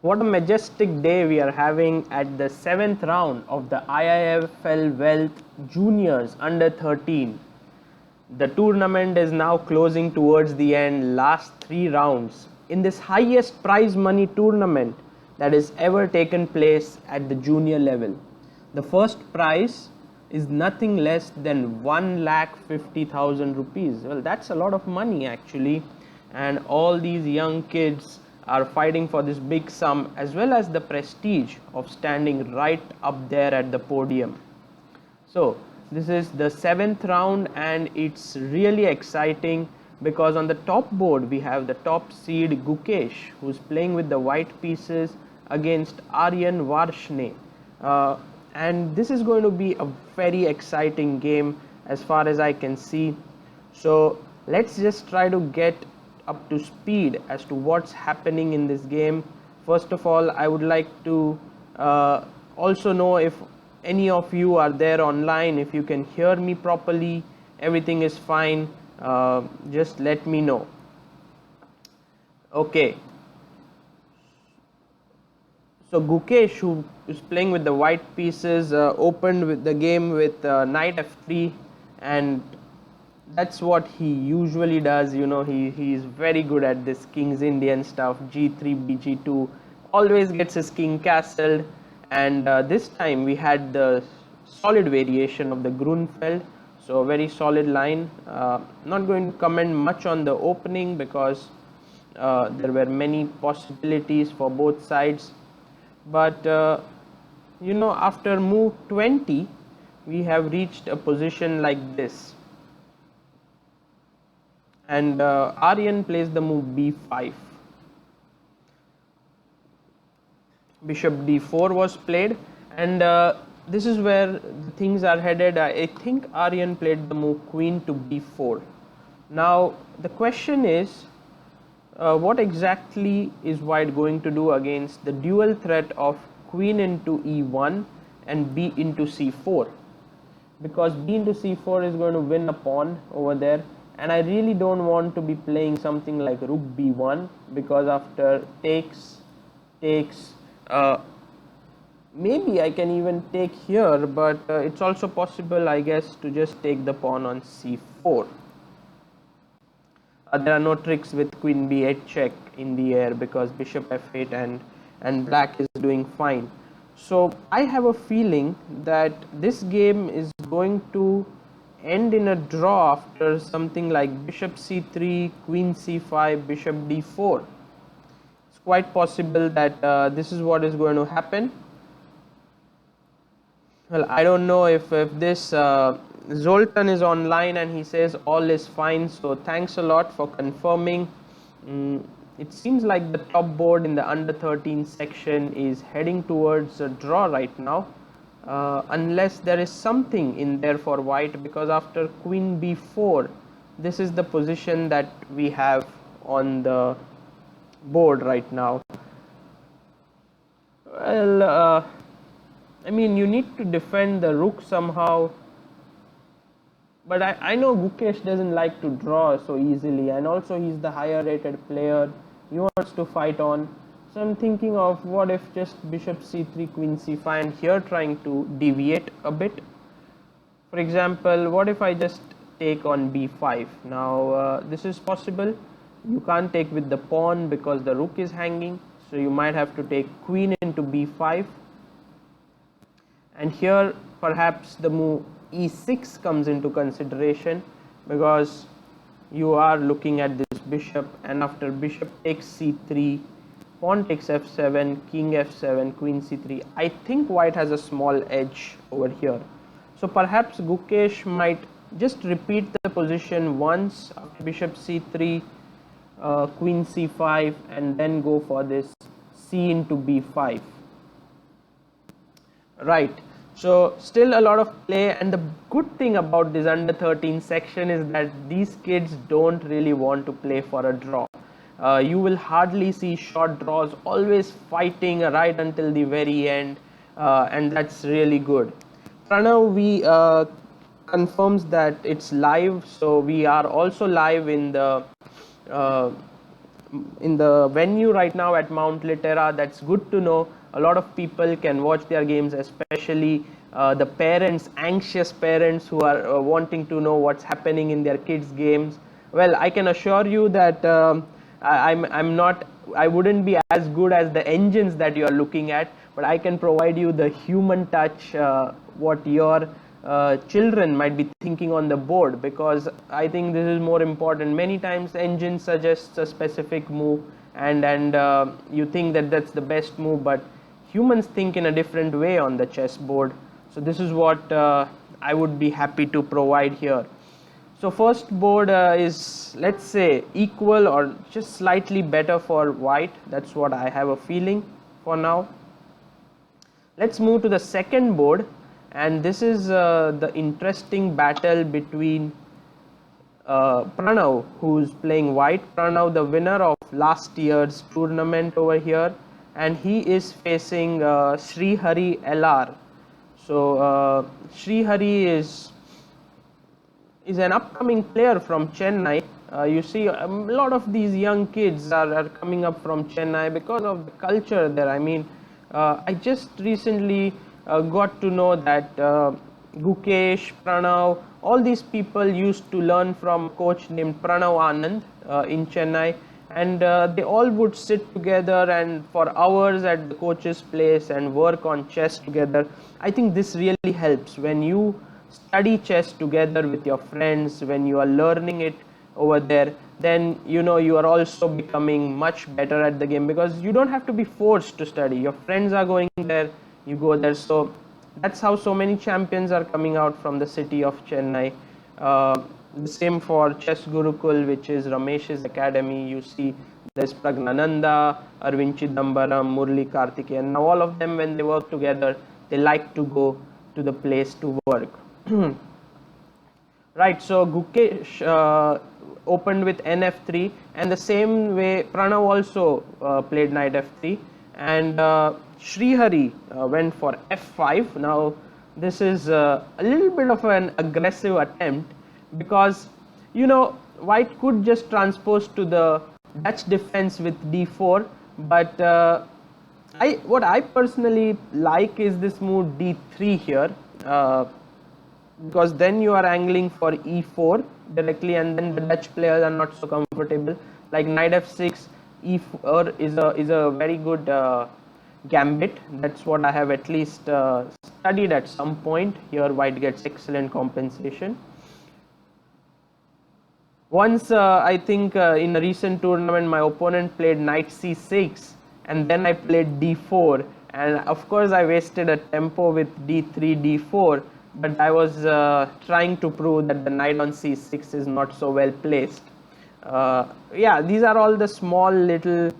What a majestic day we are having at the 7th round of the IIFL Wealth Juniors Under 13. The tournament is now closing towards the end, last 3 rounds in this highest prize money tournament that has ever taken place at the junior level. The first prize is nothing less than 1,50,000 rupees. Well, that's a lot of money actually, and all these young kids are fighting for this big sum as well as the prestige of standing right up there at the podium. So this is the 7th round and it's really exciting because on the top board we have the top seed Gukesh, who's playing with the white pieces against Aryan Varshne. And this is going to be a very exciting game as far as I can see. So let's just try to get up to speed as to what's happening in this game. First of all, I would like to also know if any of you are there online, if you can hear me properly, everything is fine, just let me know. Okay, so Gukesh, who is playing with the white pieces, opened with the game with knight f3, and that's what he usually does. You know, he is very good at this King's Indian stuff. G3, bg2, always gets his king castled, and this time we had the solid variation of the Grunfeld, so a very solid line. Not going to comment much on the opening because there were many possibilities for both sides, but you know, after move 20 we have reached a position like this, and Aryan plays the move b5. Bishop d4 was played, and this is where things are headed. I think Aryan played the move queen to b4. Now the question is, what exactly is white going to do against the dual threat of queen into e1 and b into c4, because b into c4 is going to win a pawn over there, and I really don't want to be playing something like rook b1, because after takes, maybe I can even take here, but it's also possible, I guess, to just take the pawn on c4. There are no tricks with queen b8 check in the air because bishop f8 and black is doing fine. So I have a feeling that this game is going to end in a draw after something like bishop c3, queen c5, bishop d4. It's quite possible that this is what is going to happen. Well, I don't know if this Zoltan is online and he says all is fine, so thanks a lot for confirming. It seems like the top board in the under 13 section is heading towards a draw right now, unless there is something in there for white, because after queen b4 this is the position that we have on the board right now. Well, I mean, you need to defend the rook somehow, but I know Gukesh doesn't like to draw so easily, and also he's the higher rated player, he wants to fight on. So I'm thinking of what if just bishop c3, queen c5, and here trying to deviate a bit. For example, what if I just take on b5? Now this is possible. You can't take with the pawn because the rook is hanging, so you might have to take queen into b5. And here perhaps the move e6 comes into consideration, because you are looking at this bishop, and after bishop takes c3, pawn takes f7, king f7, queen c3, I think white has a small edge over here. So perhaps Gukesh might just repeat the position once after bishop c3, queen c5, and then go for this c into b5. Right, so still a lot of play, and the good thing about this under 13 section is that these kids don't really want to play for a draw. You will hardly see short draws, always fighting right until the very end, and that's really good. Pranav, we confirms that it's live, so we are also live in the in the venue right now at Mount Litera. That's good to know. A lot of people can watch their games, especially the parents, anxious parents who are wanting to know what's happening in their kids' games. Well, I can assure you that I wouldn't be as good as the engines that you are looking at, but I can provide you the human touch, what your children might be thinking on the board, because I think this is more important. Many times engine suggests a specific move, and you think that that's the best move, but humans think in a different way on the chessboard. So this is what I would be happy to provide here. So first board is, let's say, equal or just slightly better for white. That's what I have a feeling for now. Let's move to the second board, and this is the interesting battle between Pranav, who's playing white. Pranav, the winner of last year's tournament over here, and he is facing Srihari LR. So Srihari is an upcoming player from Chennai. You see a lot of these young kids are coming up from Chennai because of the culture there. I mean, I just recently got to know that Gukesh, Pranav, all these people used to learn from a coach named Pranav Anand in Chennai, and they all would sit together and for hours at the coach's place and work on chess together. I think this really helps when you study chess together with your friends, when you are learning it over there, then you are also becoming much better at the game, because you don't have to be forced to study. Your friends are going there, you go there. So that's how so many champions are coming out from the city of Chennai. The same for Chess Gurukul, which is Ramesh's academy. You see there's Pragnananda, Arvind Chidambaram, Murli Karthikeyan. Now all of them, when they work together, they like to go to the place to work. Right, so Gukesh opened with NF3, and the same way Pranav also played knight F3, and Srihari went for F5. Now this is a little bit of an aggressive attempt, because white could just transpose to the Dutch defense with D4, but what I personally like is this move D3 here, because then you are angling for E4 directly, and then the Dutch players are not so comfortable. Like knight F6, E4 is a very good gambit. That's what I have at least studied at some point. Here white gets excellent compensation. Once I think in a recent tournament my opponent played knight C6, and then I played D4, and of course I wasted a tempo with D3, D4, but I was trying to prove that the knight on C6 is not so well placed. Yeah, these are all the small little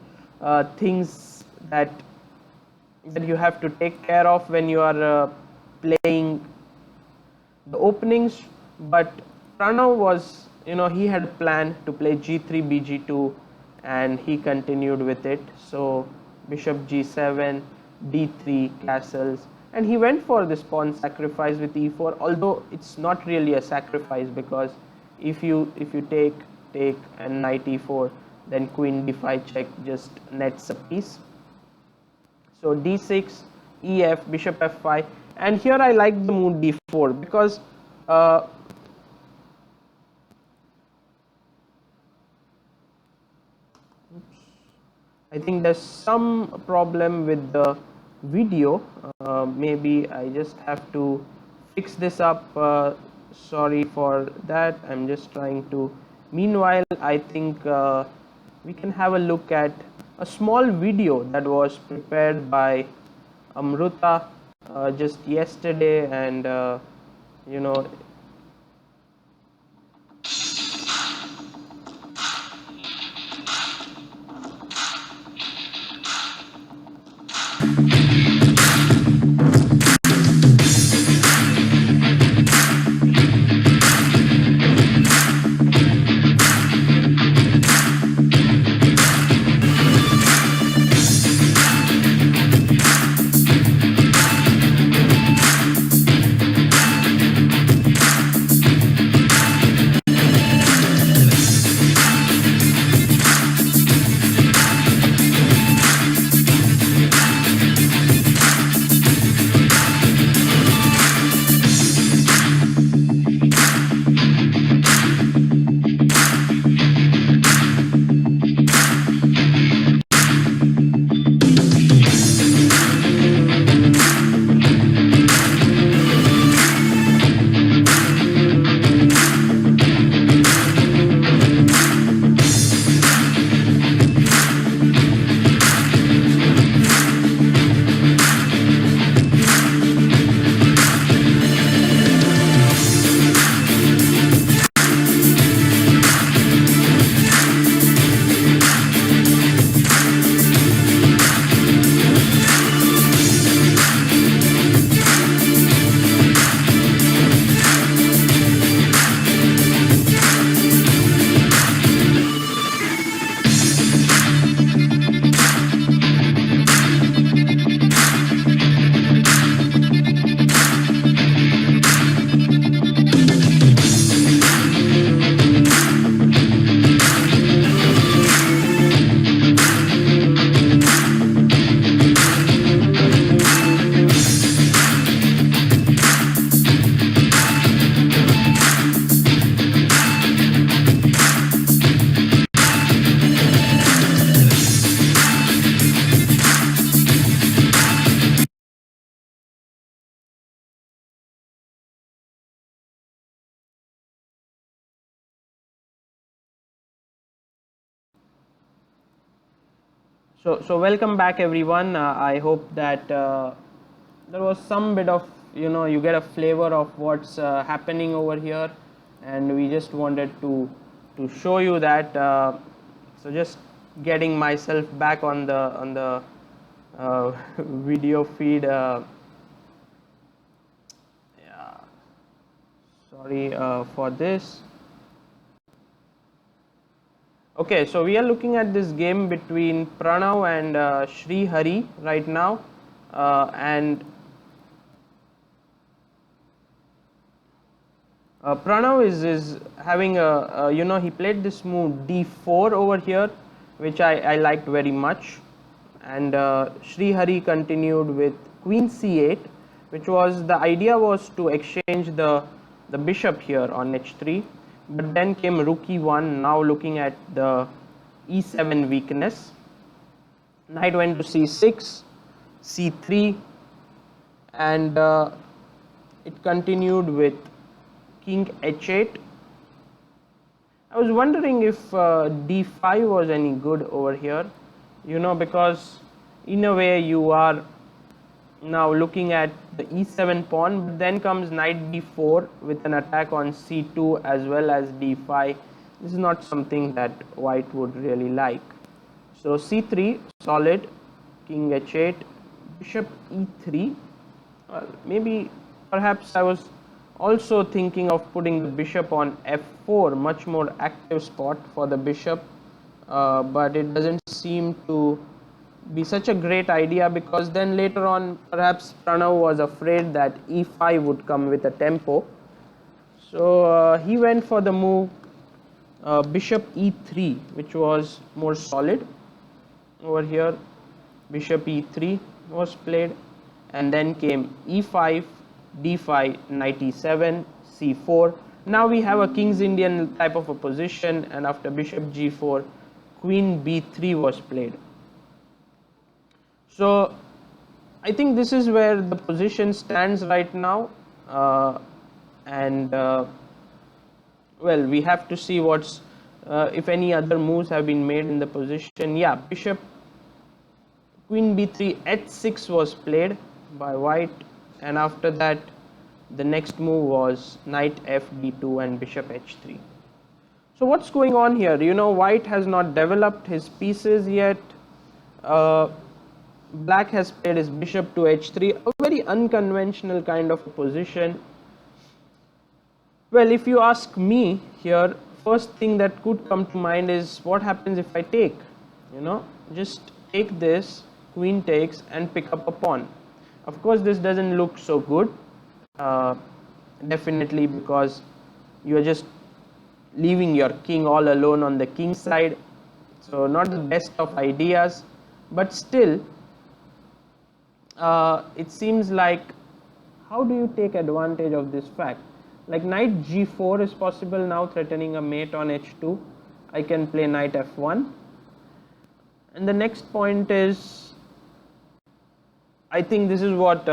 things that you have to take care of when you are playing the openings. But Pranav was, he had a plan to play G3, BG2, and he continued with it. So bishop G7, D3, castles, and he went for this pawn sacrifice with E4, although it's not really a sacrifice, because if you take and knight E4, then queen D5 check just nets a piece. So D6, EF, bishop F5, and here I like the move D4 because I think there's some problem with the video. Maybe I just have to fix this up. Sorry for that. I'm just trying to. Meanwhile, I think we can have a look at a small video that was prepared by Amruta just yesterday, and So welcome back everyone. I hope that there was some bit of, you get a flavor of what's happening over here, and we just wanted to show you that. So just getting myself back on the video feed. Yeah, sorry for this. Okay, so we are looking at this game between Pranav and Sri Hari right now, and Pranav is having he played this move d4 over here, which I liked very much, and Sri Hari continued with Queen c8, which was the idea was to exchange the bishop here on h3, but then came Rook e1. Now looking at the e7 weakness, knight went to c6, c3, and it continued with King h8. I was wondering if d5 was any good over here, because in a way you are now looking at the e7 pawn, but then comes knight d4 with an attack on c2 as well as d5. This is not something that white would really like. So c3 solid, king h8, bishop e3. Maybe perhaps I was also thinking of putting the bishop on f4, much more active spot for the bishop, but it doesn't seem to be such a great idea, because then later on perhaps Pranav was afraid that e5 would come with a tempo. So he went for the move bishop e3, which was more solid. Over here bishop e3 was played, and then came e5, d5, knight e7, c4. Now we have a King's Indian type of a position, and after bishop g4, queen b3 was played. So I think this is where the position stands right now, and well, we have to see what's if any other moves have been made in the position. Yeah, bishop, queen b3, h6 was played by white, and after that the next move was knight f d2 and bishop h3. So what's going on here? White has not developed his pieces yet. Black has played his bishop to h3, a very unconventional kind of a position. Well, if you ask me here, first thing that could come to mind is what happens if I take, just take this, queen takes, and pick up a pawn. Of course this doesn't look so good, definitely, because you are just leaving your king all alone on the king side, so not the best of ideas, but still it seems like, how do you take advantage of this fact? Like knight g4 is possible now, threatening a mate on h2. I can play knight f1, and the next point is, I think this is what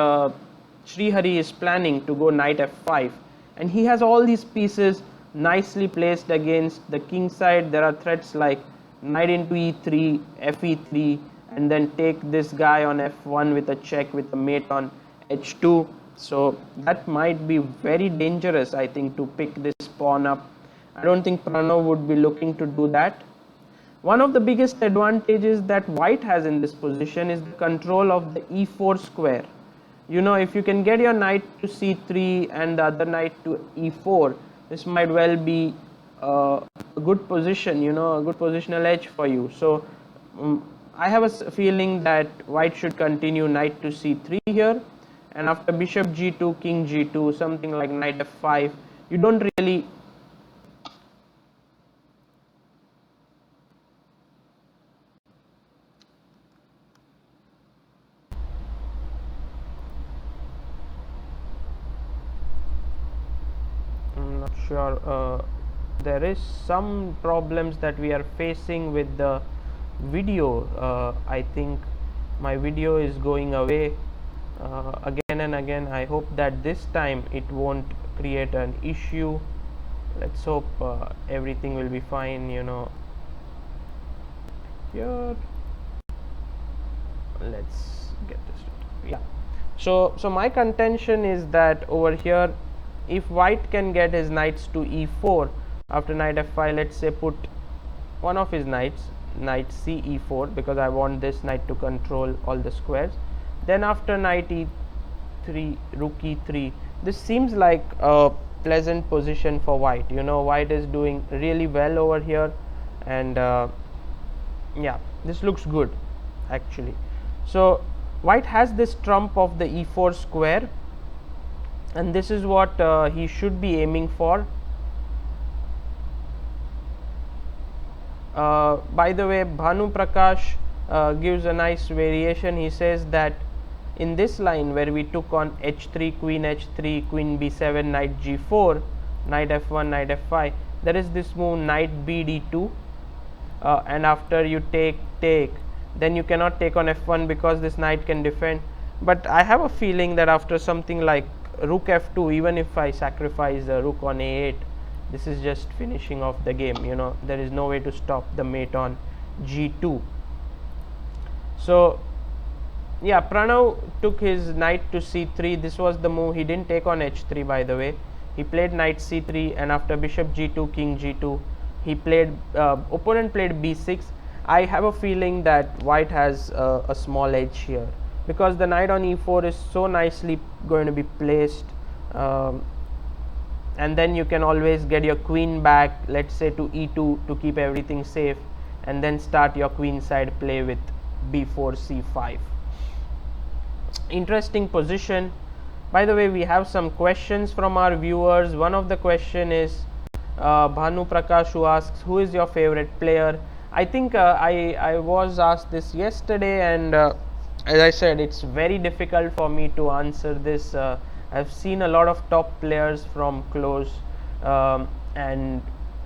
Sri Hari is planning, to go knight f5, and he has all these pieces nicely placed against the king side. There are threats like knight into e3, fe3, and then take this guy on f1 with a check with a mate on h2. So that might be very dangerous, I think, to pick this pawn up. I don't think Pranav would be looking to do that. One of the biggest advantages that white has in this position is the control of the e4 square. If you can get your knight to c3 and the other knight to e4, this might well be a good position, a good positional edge for you. So I have a feeling that white should continue knight to c3 here, and after bishop g2, king g2, something like knight f5. You don't really I'm not sure, there is some problems that we are facing with the video. I think my video is going away again and again. I hope that this time it won't create an issue. Let's hope everything will be fine, here. let's get this. Yeah. So my contention is that over here, if white can get his knights to e4 after knight f5, let's say put one of his knights, knight c e4, because I want this knight to control all the squares. Then after knight e3, rook e3, this seems like a pleasant position for white. White is doing really well over here, and yeah, this looks good actually. So white has this trump of the e4 square, and this is what he should be aiming for. By the way, Bhanu Prakash gives a nice variation. He says that in this line where we took on h3, queen b7, knight g4, knight f1, knight f5, there is this move knight b d2, and after you take, then you cannot take on f1 because this knight can defend. But I have a feeling that after something like rook f2, even if I sacrifice the rook on a8, this is just finishing off the game. There is no way to stop the mate on g2. So yeah, Pranav took his knight to c3. This was the move. He didn't take on h3, by the way. He played knight c3, and after bishop g2, king g2, he played opponent played b6. I have a feeling that white has a small edge here, because the knight on e4 is so nicely going to be placed, and then you can always get your queen back, let's say to e2, to keep everything safe, and then start your queen side play with b4 c5. Interesting position. By the way, we have some questions from our viewers. One of the question is Bhanu Prakash, who asks, who is your favorite player? I think I was asked this yesterday, and as I said, it's very difficult for me to answer this. I've seen a lot of top players from close, and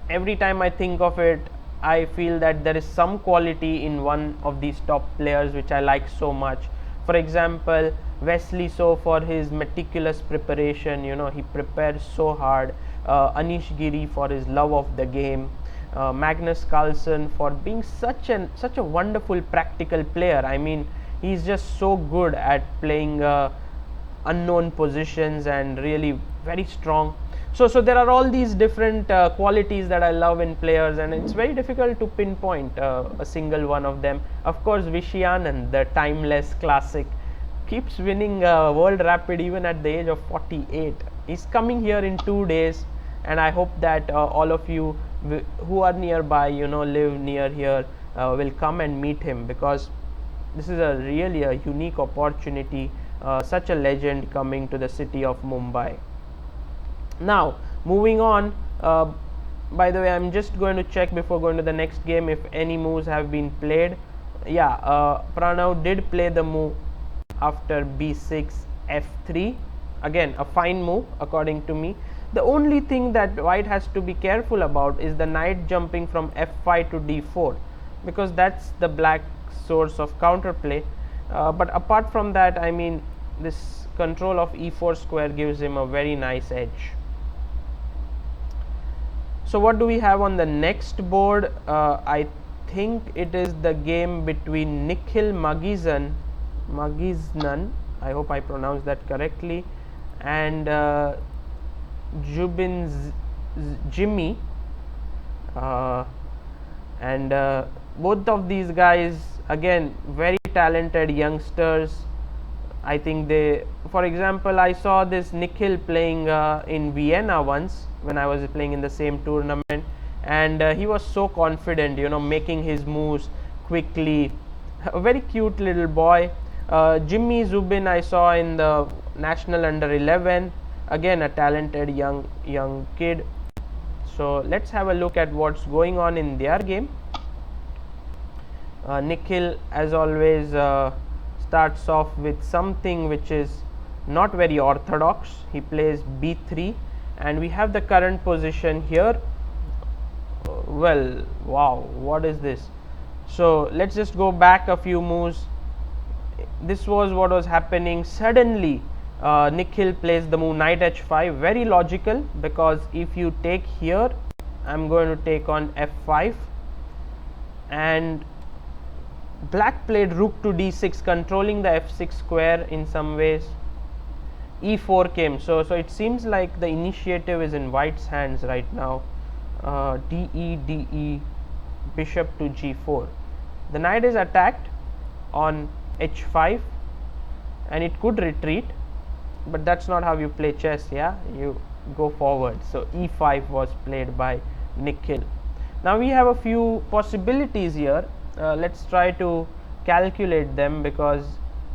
every time I think of it, I feel that there is some quality in one of these top players which I like so much. For example, Wesley So, for his meticulous preparation, he prepares so hard. Anish Giri for his love of the game. Magnus Carlsen for being such a wonderful practical player. I mean, he's just so good at playing unknown positions and really very strong. So there are all these different qualities that I love in players, and it's very difficult to pinpoint a single one of them. Of course, Vishayanand, the timeless classic, keeps winning World Rapid even at the age of 48. He's coming here in 2 days, and I hope that all of you who are nearby, live near here, will come and meet him, because this is really a unique opportunity. Such a legend coming to the city of Mumbai. Now, moving on, by the way, I'm just going to check before going to the next game if any moves have been played. Yeah, Pranav did play the move after b6 f3. Again, a fine move according to me. The only thing that white has to be careful about is the knight jumping from f5 to d4, because that's the black source of counterplay. But apart from that, I mean, this control of e4 square gives him a very nice edge. So what do we have on the next board? I think it is the game between Nikhil Magiznan, I hope I pronounced that correctly, and Jubin Jimmy, and both of these guys, again, very talented youngsters. I think they, for example, I saw this Nikhil playing in Vienna once when I was playing in the same tournament, and he was so confident, making his moves quickly. A very cute little boy. Jimmy Zubin I saw in the National Under-11, again a talented young kid. So let's have a look at what's going on in their game. Nikhil, as always, starts off with something which is not very orthodox. He plays b3, and we have the current position here. Well, wow, what is this? So let's just go back a few moves. This was what was happening. Suddenly Nikhil plays the move knight h5, very logical, because if you take here, I'm going to take on f5, and Black played rook to d6, controlling the f6 square in some ways. e4 came, so it seems like the initiative is in white's hands right now. De, bishop to g4. The knight is attacked on h5 and it could retreat, but that's not how you play chess. Yeah, you go forward. So e5 was played by Nikhil. Now we have a few possibilities here. Let's try to calculate them because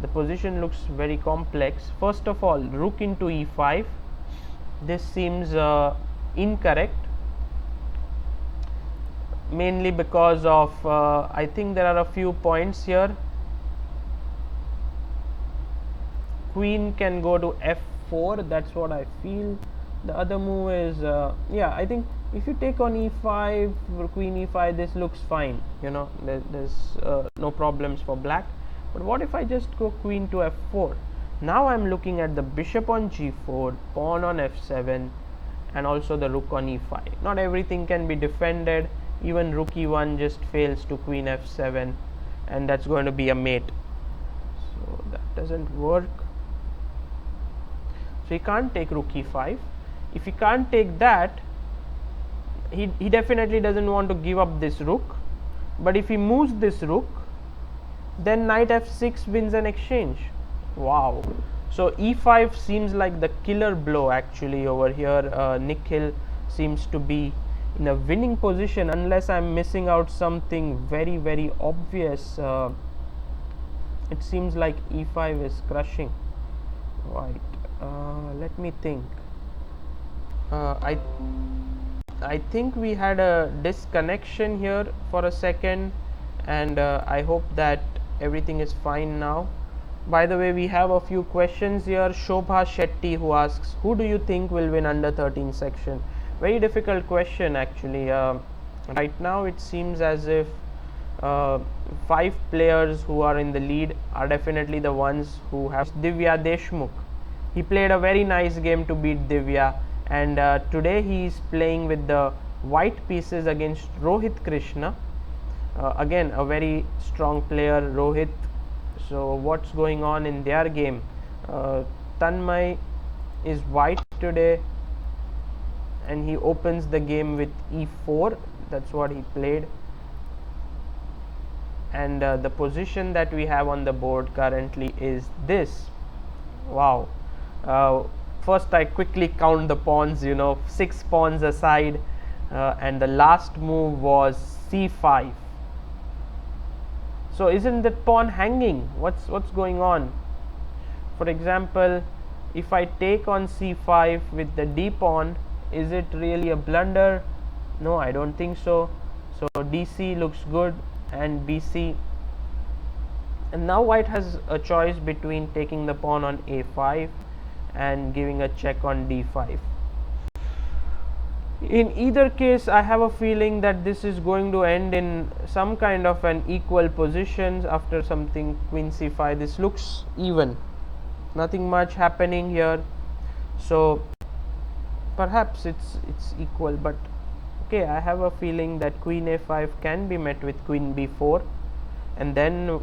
the position looks very complex. First of all, rook into e5. This seems incorrect, mainly because of I think there are a few points here. Queen can go to f4, that's what I feel. The other move is yeah, I think if you take on e5, queen e5, this looks fine, you know, there's no problems for black. But what if I just go queen to f4? Now I'm looking at the bishop on g4, pawn on f7, and also the rook on e5. Not everything can be defended. Even rook e1 just fails to queen f7, and that's going to be a mate. So that doesn't work. So he can't take rook e5. If he can't take that, he definitely doesn't want to give up this rook. But if he moves this rook, then knight f6 wins an exchange. Wow. So e5 seems like the killer blow actually over here. Nikhil seems to be in a winning position, unless I'm missing out something very, very obvious. It seems like e5 is crushing. Right. Let me think. I think we had a disconnection here for a second, and I hope that everything is fine now. By the way, we have a few questions here. Shobha Shetty, who asks, who do you think will win under 13 section? Very difficult question actually. Right now it seems as if 5 players who are in the lead are definitely the ones who have. Divya Deshmukh, he played a very nice game to beat Divya, and today he is playing with the white pieces against Rohit Krishna. Again, a very strong player, Rohit. So what's going on in their game? Tanmay is white today, and he opens the game with e4. That's what he played. And the position that we have on the board currently is this. Wow. First I quickly count the pawns, you know, 6 pawns aside, and the last move was c5. So isn't that pawn hanging? What's going on? For example, if I take on c5 with the d pawn, is it really a blunder? No, I don't think so. So dc looks good, and bc. And now white has a choice between taking the pawn on a5 and giving a check on d5. In either case, I have a feeling that this is going to end in some kind of an equal positions after something queen c5. This looks even, nothing much happening here, so perhaps it's equal. But okay, I have a feeling that queen a5 can be met with queen b4, and then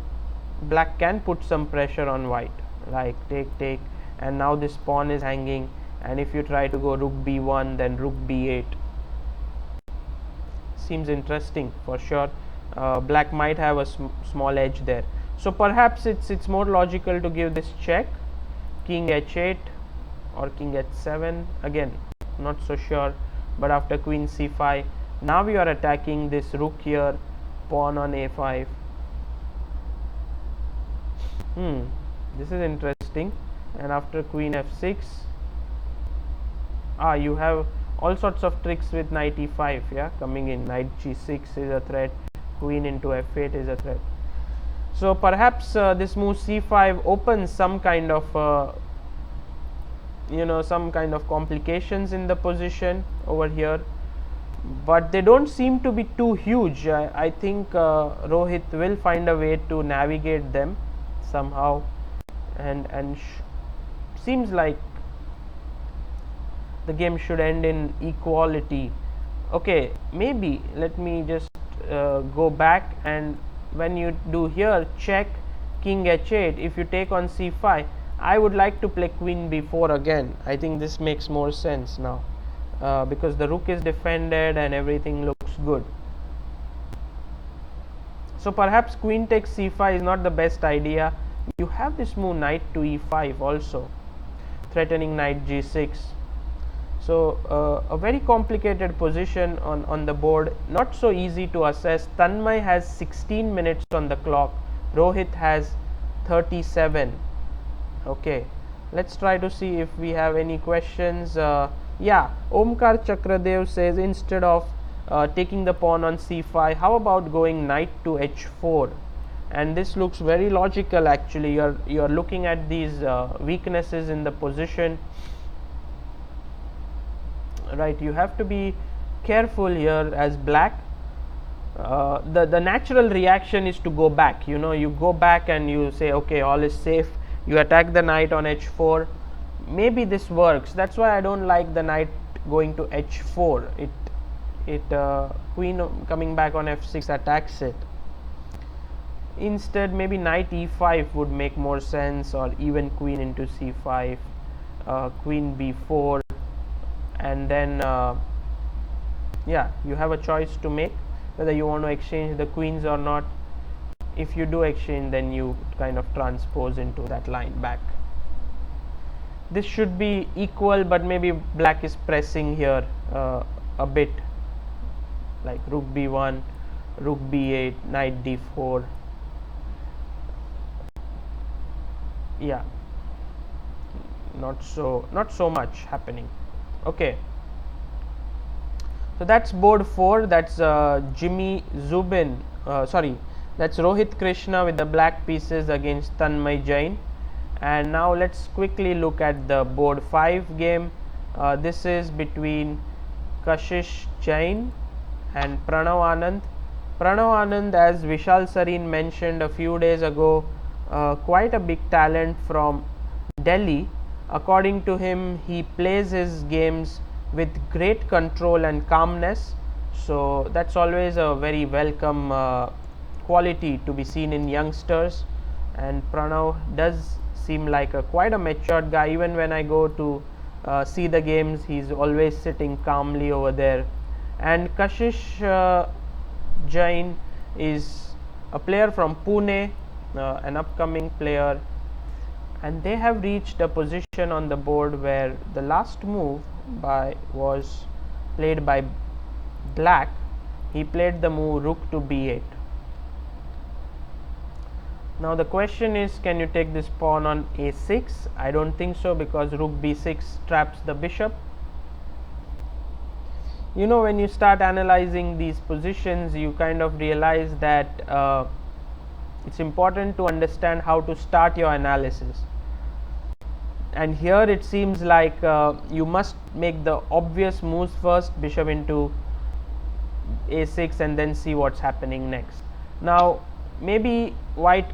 black can put some pressure on white, like take, and now this pawn is hanging, and if you try to go rook b1, then rook b8. Seems interesting for sure. Black might have a small edge there, so perhaps it's more logical to give this check, king h8 or king h7. Again, not so sure. But after queen c5, now we are attacking this rook here, pawn on a5. This is interesting. And after queen f6, you have all sorts of tricks with knight e5, yeah, coming in. Knight g6 is a threat, queen into f8 is a threat. So perhaps this move c5 opens some kind of some kind of complications in the position over here, but they don't seem to be too huge. I think Rohit will find a way to navigate them somehow, and seems like the game should end in equality. Okay, maybe let me just go back and when you do here check king h8, if you take on c5, I would like to play queen b4 again. I think this makes more sense now, because the rook is defended and everything looks good. So perhaps queen takes c5 is not the best idea. You have this move knight to e5 also, threatening knight g6. So a very complicated position on the board, not so easy to assess. Tanmay has 16 minutes on the clock, Rohit has 37. Okay, let's try to see if we have any questions. Yeah, Omkar Chakradev says instead of taking the pawn on c5, how about going knight to h4? And this looks very logical actually. You're looking at these weaknesses in the position, right? You have to be careful here as black. The natural reaction is to go back. You go back and you say, okay, all is safe. You attack the knight on h4. Maybe this works. That's why I don't like the knight going to h4. Queen coming back on f6 attacks it. Instead, maybe knight e5 would make more sense, or even queen into c5, queen b4, and then yeah, you have a choice to make whether you want to exchange the queens or not. If you do exchange, then you kind of transpose into that line back. This should be equal, but maybe black is pressing here a bit, like rook b1, rook b8, knight d4. Yeah, not so much happening. Okay, so that's board 4. That's Jimmy Zubin, that's Rohit Krishna with the black pieces against Tanmay Jain. And now let's quickly look at the board 5 game. This is between Kashish Jain and Pranav Anand. Pranav Anand, as Vishal Sareen mentioned a few days ago, quite a big talent from Delhi. According to him, he plays his games with great control and calmness. So that's always a very welcome quality to be seen in youngsters. And Pranav does seem like quite a matured guy. Even when I go to see the games, he's always sitting calmly over there. And Kashish Jain is a player from Pune, an upcoming player, and they have reached a position on the board where the last move was played by black. He played the move rook to b8. Now the question is, can you take this pawn on a6? I don't think so, because rook b6 traps the bishop. When you start analyzing these positions, you kind of realize that it's important to understand how to start your analysis. And here it seems like you must make the obvious moves first, bishop into a6, and then see what's happening next. Now maybe white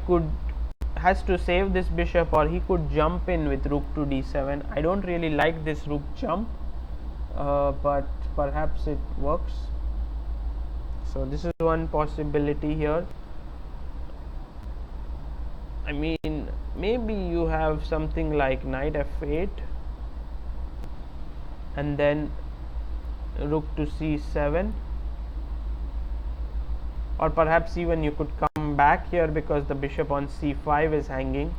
has to save this bishop, or he could jump in with rook to d7. I don't really like this rook jump, but perhaps it works. So this is one possibility here. I mean, maybe you have something like knight f8 and then rook to c7, or perhaps even you could come back here because the bishop on c5 is hanging.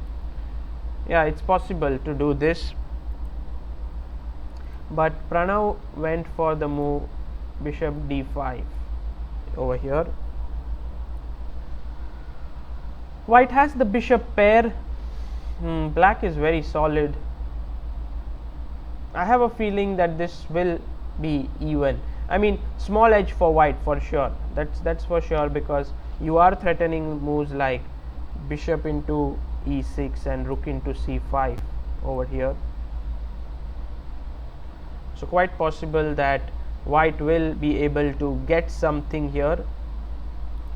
Yeah, it's possible to do this, but Pranav went for the move bishop d5 over here. White has the bishop pair. Black is very solid. I have a feeling that this will be even. I mean, small edge for white for sure. That's for sure, because you are threatening moves like bishop into e6 and rook into c5 over here. So quite possible that white will be able to get something here.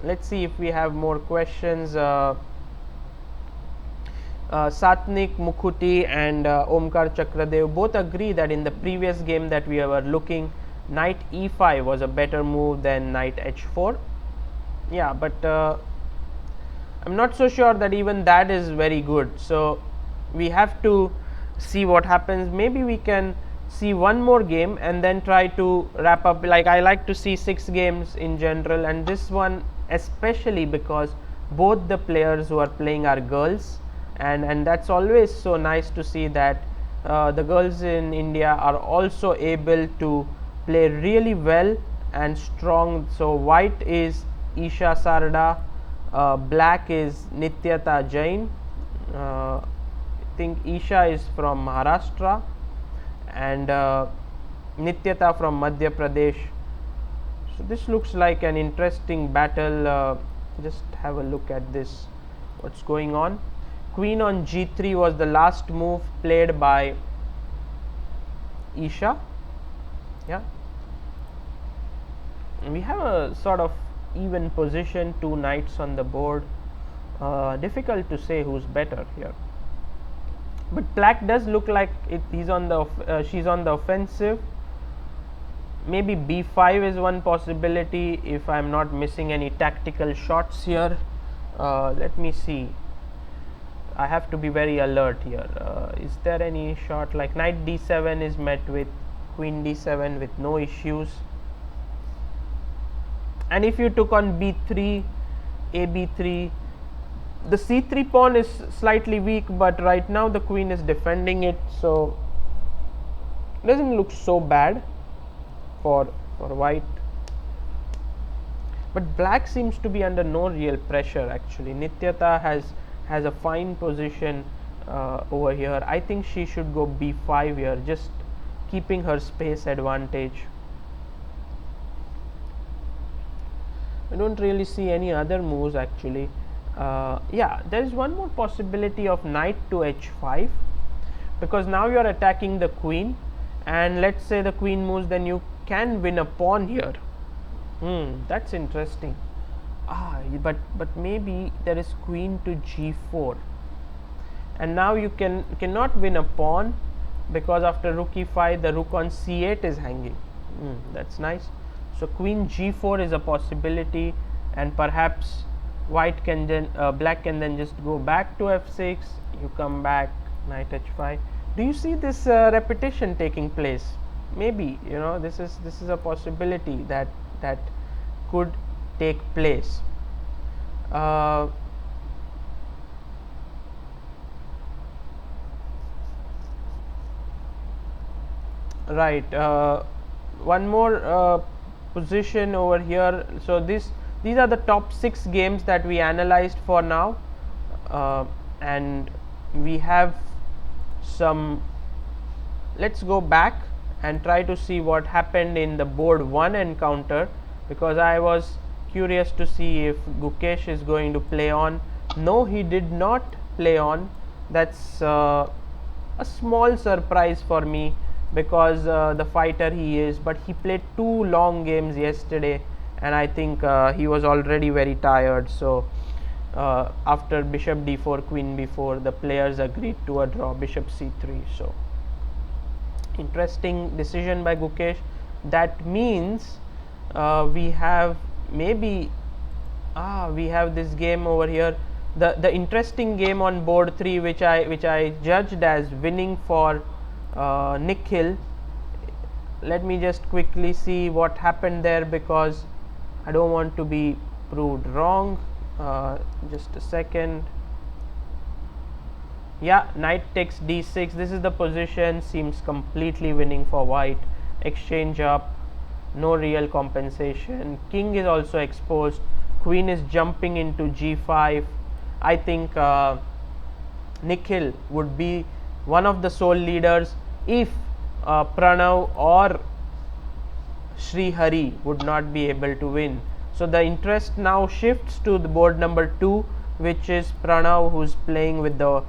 Let's see if we have more questions. Satnik Mukhuti and Omkar Chakradev both agree that in the previous game that we were looking, knight e5 was a better move than knight h4. Yeah, but I'm not so sure that even that is very good. So we have to see what happens. Maybe we can see one more game and then try to wrap up. Like, I like to see 6 games in general, and this one especially because both the players who are playing are girls, and that's always so nice to see that the girls in India are also able to play really well and strong. So white is Isha Sarda, black is Nityata Jain. I think Isha is from Maharashtra and Nityata from Madhya Pradesh. So this looks like an interesting battle. Just have a look at this. What's going on? Queen on g3 was the last move played by Isha. Yeah. And we have a sort of even position, 2 knights on the board. Difficult to say who's better here. But black does look like she's on the offensive. Maybe b5 is one possibility if I'm not missing any tactical shots here. Let me see. I have to be very alert here. Is there any shot like knight d7 is met with queen d7 with no issues? And if you took on b3, ab3, the c3 pawn is slightly weak, but right now the queen is defending it, so it doesn't look so bad for white. But black seems to be under no real pressure actually. Nityata has a fine position over here. I think she should go b5 here, just keeping her space advantage. I don't really see any other moves actually. Yeah, there is one more possibility of knight to h5, because now you are attacking the queen, and let's say the queen moves, then you can win a pawn here. That's interesting. But maybe there is queen to g4, and now you cannot win a pawn because after rook e5 the rook on c8 is hanging. That's nice. So queen g4 is a possibility, and perhaps white can then black can then just go back to f6. You come back, knight h5. Do you see this repetition taking place? Maybe, you know, this is a possibility that could take place. Right. One more position over here. So these are the top 6 games that we analyzed for now, and we have some. Let's go back and try to see what happened in the board 1 encounter, because I was curious to see if Gukesh is going to play on. No, he did not play on. That's a small surprise for me, because the fighter he is, but he played 2 long games yesterday, and I think he was already very tired. So after bishop d4, queen b4, the players agreed to a draw, bishop c3. So interesting decision by Gukesh. That means we have maybe we have this game over here, the interesting game on board 3, which I judged as winning for Nikhil. Let me just quickly see what happened there, because I don't want to be proved wrong. Just a second. Yeah, knight takes d6. This is the position, seems completely winning for white. Exchange up, no real compensation. King is also exposed. Queen is jumping into g5. I think Nikhil would be one of the sole leaders if Pranav or Sri Hari would not be able to win. So the interest now shifts to the board number 2, which is Pranav, who's playing with the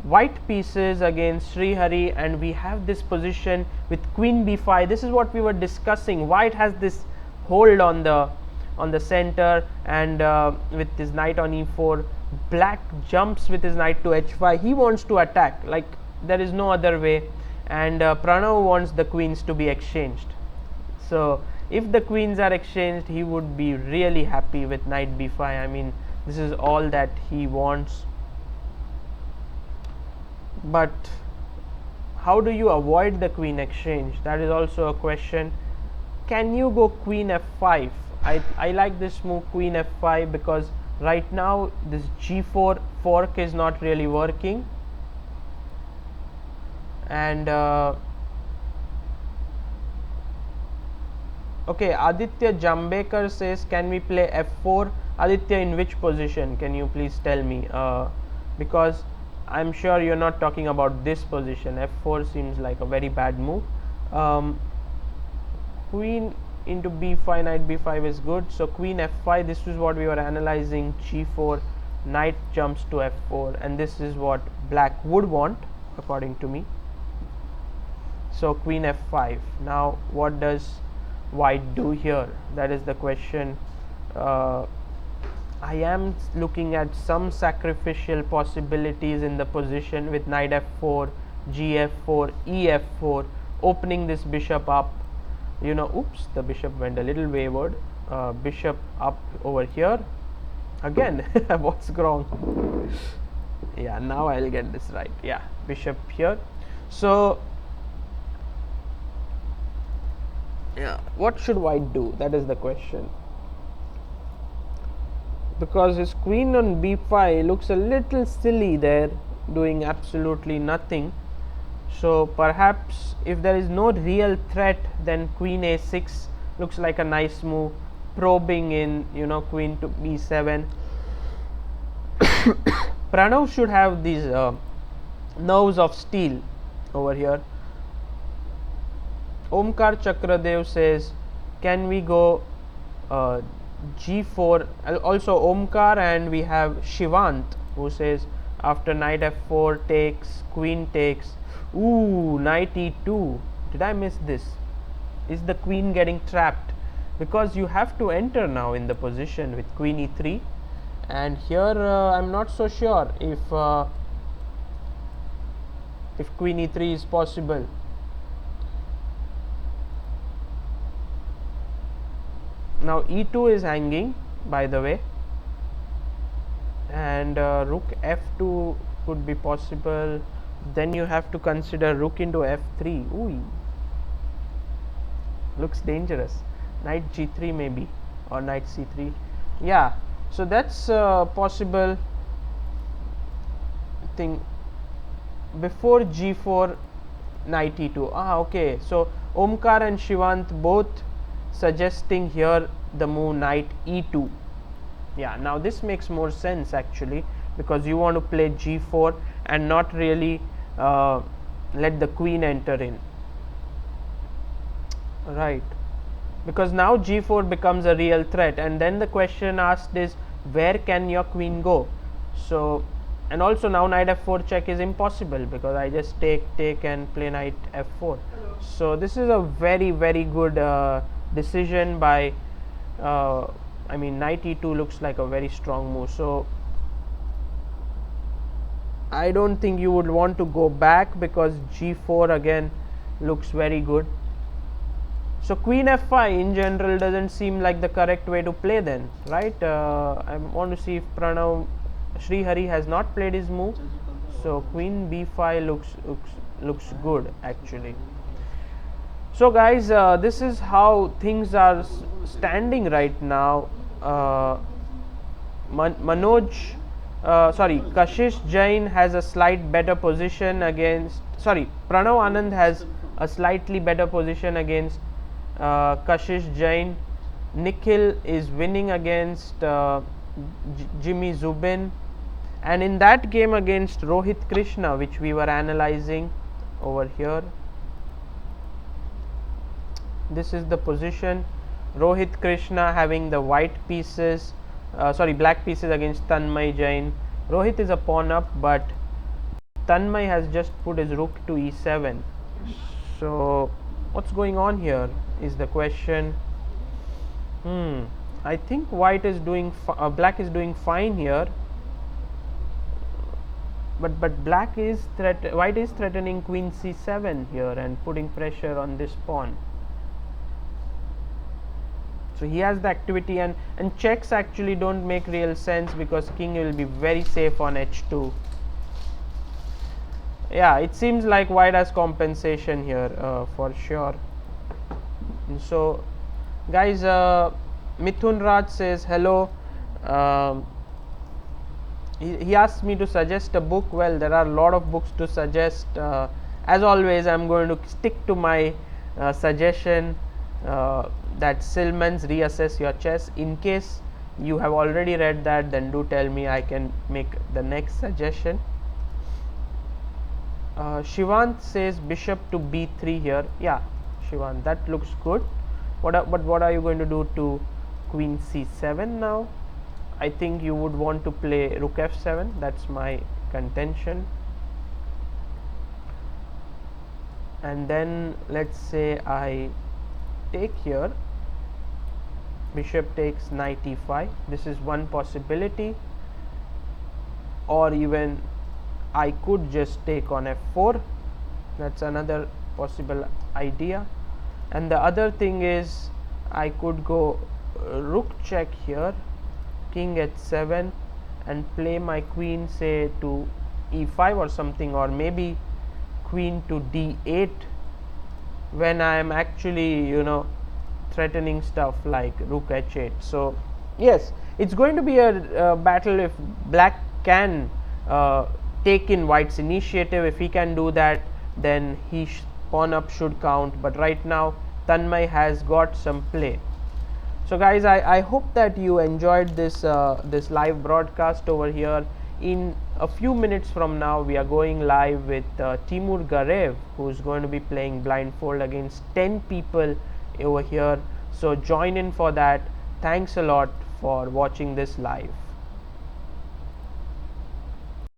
white pieces against Sri Hari, and we have this position with queen b5. This is what we were discussing. White has this hold on the center, and with his knight on e4, black jumps with his knight to h5. He wants to attack, like there is no other way, and Pranav wants the queens to be exchanged. So if the queens are exchanged, he would be really happy with knight b5. I mean, This is all that he wants. But how do you avoid the queen exchange? That is also a question. Can you go queen f5? I like this move queen f5 because right now this g4 fork is not really working, and okay, Aditya Jambekar says, can we play f4? Aditya, in which position? Can you please tell me? Because I'm sure you're not talking about this position. f4 seems like a very bad move. Queen into b5, knight b5 is good. So queen f5, this is what we were analyzing. g4, knight jumps to f4, and this is what black would want according to me. So queen f5. Now what does white do here? That is the question. I am looking at some sacrificial possibilities in the position with knight f4, gf4, ef4, opening this bishop up. You know, oops, the bishop went a little wayward. Bishop up over here again. What's wrong? Yeah, now I'll get this right. Yeah, bishop here. So yeah, what should white do? That is the question, because his queen on b5 looks a little silly there, doing absolutely nothing. So perhaps if there is no real threat, then queen a6 looks like a nice move, probing in, you know, queen to b7. Pranav should have these nerves of steel over here. Omkar Chakradev says, can we go g4? Also Omkar, and we have Shivant who says, after knight f4 takes, queen takes. Ooh, knight e2. Did I miss this? Is the queen getting trapped? Because you have to enter now in the position with queen e3, and here I'm not so sure if queen e3 is possible. Now e2 is hanging, by the way, and rook f2 could be possible. Then you have to consider rook into f3. Ooh, looks dangerous. Knight g3 maybe, or knight c3. Yeah, so that's possible thing. Before g4, knight e2. Okay, so Omkar and Shivant both suggesting here the move knight e2. Yeah, now this makes more sense actually, because you want to play g4 and not really let the queen enter in, right? Because now g4 becomes a real threat, and then the question asked is, where can your queen go? So, and also now knight f4 check is impossible, because I just take and play knight f4. So this is a very good decision by I mean, knight e2 looks like a very strong move. So I don't think you would want to go back, because g4 again looks very good. So queen f5 in general doesn't seem like the correct way to play then, right? I want to see if Pranav Srihari has not played his move. So queen b5 looks good actually. So guys, this is how things are standing right now. Kashish Jain has a slight better position against, Pranav Anand has a slightly better position against Kashish Jain. Nikhil is winning against Jimmy Zubin, and in that game against Rohit Krishna, which we were analyzing over here, this is the position. Rohit Krishna having the white pieces, black pieces against Tanmay Jain. Rohit is a pawn up, but Tanmay has just put his rook to e7. So what's going on here is the question. I think white is doing black is doing fine here, but white is threatening queen c7 here and putting pressure on this pawn. So he has the activity, and checks actually don't make real sense because king will be very safe on h2. Yeah, it seems like white has compensation here for sure. And so guys, Mithun Raj says hello. He asked me to suggest a book. Well, there are a lot of books to suggest. As always, I'm going to stick to my suggestion that Silman's Reassess Your Chess. In case you have already read that, then do tell me, I can make the next suggestion. Shivant says bishop to b3 here. Yeah, Shivant, that looks good. But what are you going to do to queen c7 now? I think you would want to play rook f7. That's my contention. And then let's say I take here, bishop takes knight e5. This is one possibility, or even I could just take on f4. That's another possible idea. And the other thing is I could go rook check here, king h7, and play my queen say to e5 or something, or maybe queen to d8 when I am actually threatening stuff like rook h8. So yes, it's going to be a battle if black can take in white's initiative. If he can do that, then pawn up should count, but right now Tanmay has got some play. So guys, I hope that you enjoyed this this live broadcast over here. In a few minutes from now, we are going live with Timur Garev, who is going to be playing blindfold against 10 people over here. So join in for that. Thanks a lot for watching this live.